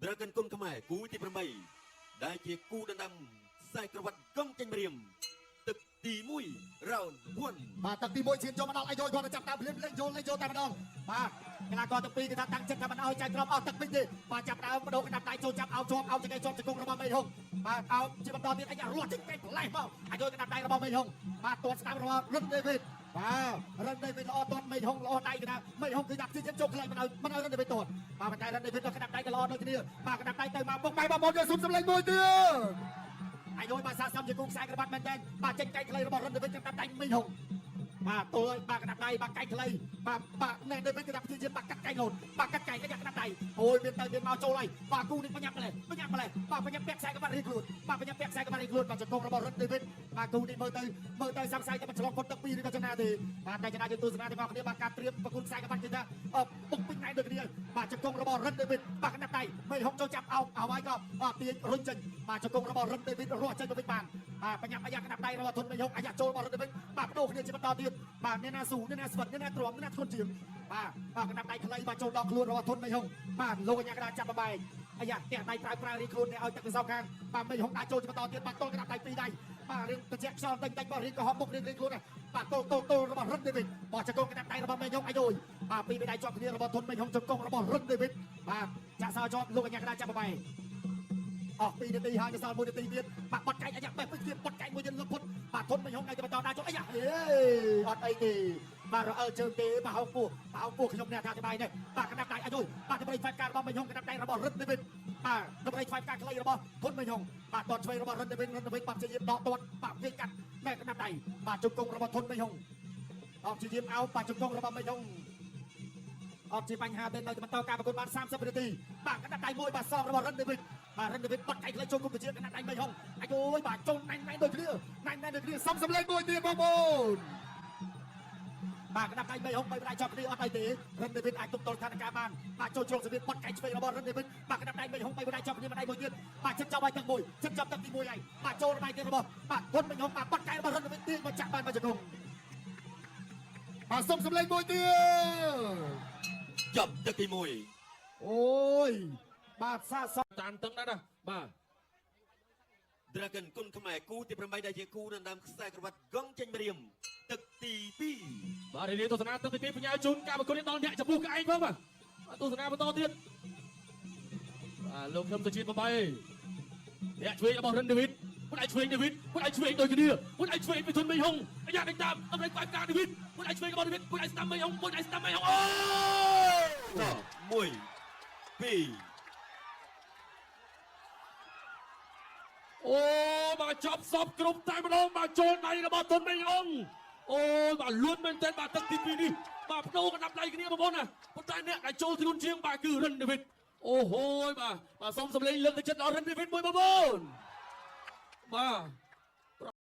Dragon គុណខ្មែរគូទី8ដែលជាគូដណ្ដើមខ្សែក្រវ៉ាត់កង់ចេញម្រាមទឹកទី1 round 1បាទទឹកទី1ឈានចូលមកដល់អាយុគាត់ចាប់តាមភ្លាមលេងចូលតែម្ដងបាទកីឡាករទាំងពីរគឺថាតាំងចិត្តថាមិនឲ្យចែកក្រុមអស់ទឹកពេញទេបាទចាប់ដើមបដូរកណ្ដាប់ដៃចូលចាប់អោបជាប់អោបចង្កេះជាប់ជង្គង់របស់មេហុងបាទអោបជាបន្តទៀតអាយ៉ារត់ចេញកែប្រឡេះមកអាយុកណ្ដាប់ដៃរបស់មេហុងបាទទាត់ស្ដាប់របស់រិនដេវីតបាទរិនដេវីតល្អទាត់មេហុងល្អដៃគឺថាមេហុងគឺដាក់ជាចូលខ្លាំងមិនឲ្យរិនដេវីតទាត់បាទតែរិនដេវីតក៏កណ្ដាប់ដៃក៏ល្អដូចគ្នាបាទកណ្ដាប់ដៃទៅមកបុកបាយបងប្អូនយកស៊ុំសម្លេងមួយទៀតអាយុបាទសាសំជាគូខ្សែក្រវ៉ាត់មែនតើបាទចេញកែខ្លីរបស់រិនដេវីតកណ្ដាប់ដៃមេហុងបាទទល់បាទកណ្ដាប់ដៃបាទកែខ្លីបាទណែដេវីតគឺដាក់ជាបាទកាត់កែងលូនបាទកាត់កែអាយ៉ាកណ្ដាប់ដៃអូយមានទៅមានមកចូលហើយបាទគូនេះបញ្ញាប់ម្លេះបាទបញ្ញាប់ពាក់ខ្សែក្រវ៉ាត់រៀងខ្លួនបាទបញ្ញាប់ពាក់ខ្សែក្រវ៉ាត់រៀងខ្លួនបាទចង្គង់របស់រិនដេវីតបាទគូនេះមើលទៅសង្ស័យតែមិនឆ្លងផុតទឹកពីឬក៏ចំណាទេបាទតែចំណាយើងទស្សនាទាំងអស់គ្នាបាទការត្រៀមប្រគល់ខ្សែក្រវ៉ាត់គឺថាពុកពេញណៃដូចគ្នាបាទចង្គង់របស់រិនដេវីតបាទកណ្ដាប់ដៃមេហុកចូលចាប់អោបហើយក៏ទាញរុញចេញបាទចង្គង់របស់រិនដេវីតរស់ចេញទៅវិញបានបាទបញ្ញាប់អាយ៉ាកណ្ដាប់ដៃរបស់ធុនមេហុកអាយ៉ាចូលរបស់រិនដេវីតបាទបដូរគ្នាជាបន្តទៀតបាទអ្នកណាស៊ូអ្នកណាស្វិតអ្នកណាទ្រាំអ្នកណាធ្ងន់ជាងបាទកណ្ដាប់ដៃខ្លីបាទចូលដល់ខ្លួនរបស់ធុនមេហុកបាទលោកអាយ៉ាកណ្ដាប់ចាប់បបែកអាយ៉ាផ្ទះដៃប្រើរៀងខ្លួនឲ្យទឹកពីសងខាងបាទមេហុកដាក់ចូលជាបន្តទៀតបាទទល់កណ្ដាប់ដៃពីរដៃបាទរៀងត្រជាក់ខ្យល់តិចបាទរៀងក៏ហប់មុខរៀងខ្លួនបាទទល់របស់រិនដេវីតបាទចង្គង់កណ្ដាប់ដៃរបស់មេហុកអាយុយបាទពីរដៃជាប់គ្នារបស់ធុនមេហុកចង្គង់របស់រិនដេវីតបាទចាក់សោជាប់លោកអាយ៉ាកណ្ដាប់ចាប់បបែកអស់2នាទីហើយនៅសល់1នាទីទៀតបាទបត់កាច់អាយ៉ាបេះពេញទៀតបត់កាច់មួយទៀតលុបផុតបាទធុនមេហុកនៅតែបន្តដាក់ចូលអាយ៉ាអត់អីទេបាទរអើជើងទេបាទហៅពោះខ្ញុំអ្នកថាច្បាយនេះបាទកណ្ដាប់ដៃអាយុបាទដើម្បីខ្វាយការរបស់មេហុកកណ្ដាប់ដៃរបស់រិនដេវីតបាទដើម្បីខ្វាយការខ្លីរបស់ធុនមេហុកបាទតតឆ្វេងរបស់រិនដេវីតបាទជាយាមដកទាត់បាទវាកាត់តែកណ្ដាប់ដៃបាទជង្គង់របស់ធុនមេហុកអត់ជាយាមអោបបាទជង្គង់របស់មេហុកអត់ជាបញ្ហាទេនៅតែបន្តការប្រកួតបាន30នាទីបាទកណ្ដាប់ដៃមួយបាទសងរបស់រិនដេវីតបាទរិនដេវីតបត់កាច់ខ្លីចូលគុំទៅជាកណ្ដាប់ដៃមេហុកអាយុបាទចូលណែនដូចគ្នាសុំសម្លេងមួយទៀតបងប្អូនបាទកណ្ដាប់ដៃមេហុកបីដៃជាប់គ្នាអត់អីទេរិនដេវីតអាចទប់ទល់ស្ថានភាពបានបាទចូលជ្រុងសវិតបត់កាច់ឆ្វេងរបស់រិនដេវីតបាទកណ្ដាប់ដៃមេហុកបីដៃជាប់គ្នាម្ដាយមួយទៀតបាទជិតចាប់ឲ្យទឹកមួយជិតចាប់ទឹកទី1ហើយបាទចូលដៃទៀតរបស់បាទធុនមេហុកបាទបត់កាច់របស់រិនដេវីតទាញមកចាក់បានមកជង្គង់បាទសុំសម្លេងមួយទៀតចប់ទឹកទី1អូយបាទសាសតានតឹងណាស់បាទ Dragon គុណខ្មែរគូទី8ដែលជាគូដណ្ដើមខ្សែក្រវ៉ាត់កង់ចេញម្រាមទឹកទី2បាទរៀបទស្សនាទឹកទី2បញ្ញាជូនការប្រកួតនេះដល់អ្នកចំពោះក្អែកផងបាទទស្សនាបន្តទៀតបាទលោកខ្ញុំទៅជាតិ8អ្នកឆ្វេងរបស់រិនដេវីតមួយឯងឆ្វេងដេវីតមួយឯងឆ្វេងដូចគ្នាមួយឯងឆ្វេងពីធុនមេហុងអាយ៉ាដេញតាមដើម្បីខ្វាយការដេវីតមួយឯងឆ្វេងរបស់ដេវីតមួយឯងស្ដាំមេហុងមួយឯងស្ដាំមេហុងអូ1 2បាទចប់សពគ្រប់តែម្ដងបាទចូលដៃរបស់ធុនមេហុងអូយបាទលួនមែនទែនបាទទឹកទី2នេះបាទបដូរកណ្ដាប់ដៃគ្នាបងប្អូនណាប៉ុន្តែអ្នកដែលចូលធ្ងន់ជាងបាទគឺរិនដេវីតអូហូយបាទសូមសម្លេងលើកទឹកចិត្តដល់រិនដេវីតមួយបងប្អូនបាទ